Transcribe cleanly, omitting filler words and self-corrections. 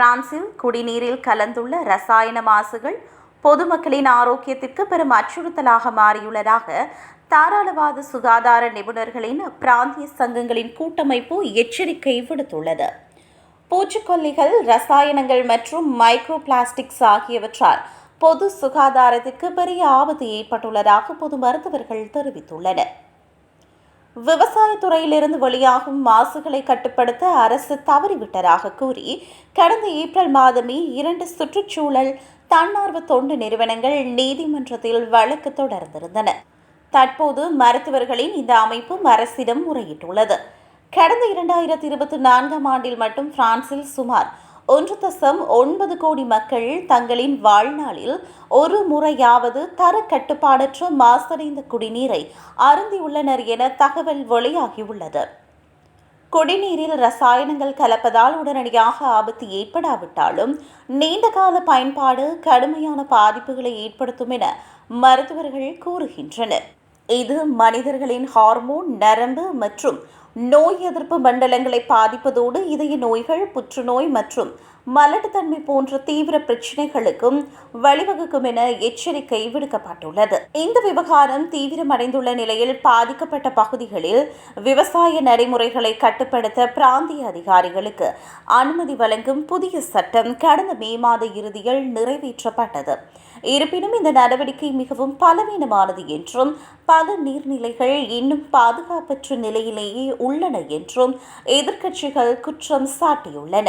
பிரான்சில் குடிநீரில் கலந்துள்ள ரசாயன மாசுகள் பொதுமக்களின் ஆரோக்கியத்திற்கு பெரும் அச்சுறுத்தலாக மாறியுள்ளதாக தாராளவாத சுகாதார நிபுணர்களின் பிராந்திய சங்கங்களின் கூட்டமைப்பு எச்சரிக்கை விடுத்துள்ளது. பூச்சிக்கொல்லிகள், ரசாயனங்கள் மற்றும் மைக்ரோ பிளாஸ்டிக்ஸ் ஆகியவற்றால் பொது சுகாதாரத்திற்கு பெரிய ஆபத்து ஏற்பட்டுள்ளதாக பொது மருத்துவர்கள் தெரிவித்துள்ளனர். விவசாயத்துறையிலிருந்து வெளியாகும் மாசுகளை கட்டுப்படுத்த அரசு தவறிவிட்டதாக கூறி கடந்த ஏப்ரல் மாதமே 2 சுற்றுச்சூழல் தன்னார்வ தொண்டு நிறுவனங்கள் நீதிமன்றத்தில் வழக்கு தொடர்ந்திருந்தன. தற்போது மருத்துவர்களின் இந்த அமைப்பும் அரசிடம் முறையிட்டுள்ளது. கடந்த 2024ஆம் ஆண்டில் மட்டும் பிரான்சில் சுமார் 1.9 கோடி மக்கள் தங்களின் வாழ்நாளில் ஒரு முறையாவது தர கட்டுப்பாடற்ற மாசடைந்த குடிநீரை அருந்தியுள்ளனர் என தகவல் வெளியாகியுள்ளது. குடிநீரில் ரசாயனங்கள் கலப்பதால் உடனடியாக ஆபத்து ஏற்படாவிட்டாலும் நீண்டகால பயன்பாடு கடுமையான பாதிப்புகளை ஏற்படுத்தும் என மருத்துவர்கள் கூறுகின்றனர். இது மனிதர்களின் ஹார்மோன், நரம்பு மற்றும் நோய் எதிர்ப்பு மண்டலங்களை பாதிப்பதோடு இதய நோய்கள், புற்றுநோய் மற்றும் மலட்டுத்தன்மை போன்ற தீவிர பிரச்சினைகளுக்கும் வழிவகுக்கும் என எச்சரிக்கை விடுக்கப்பட்டுள்ளது. இந்த விவகாரம் தீவிரமடைந்துள்ள நிலையில் பாதிக்கப்பட்ட பகுதிகளில் விவசாய நடைமுறைகளை கட்டுப்படுத்த பிராந்திய அதிகாரிகளுக்கு அனுமதி வழங்கும் புதிய சட்டம் கடந்த மே மாத இறுதியில் நிறைவேற்றப்பட்டது. இருப்பினும் இந்த நடவடிக்கை மிகவும் பலவீனமானது என்றும் பல நீர்நிலைகள் இன்னும் பாதுகாப்பற்ற நிலையிலேயே உள்ளன என்றும் எதிர்க்கட்சிகள் குற்றம் சாட்டியுள்ளன.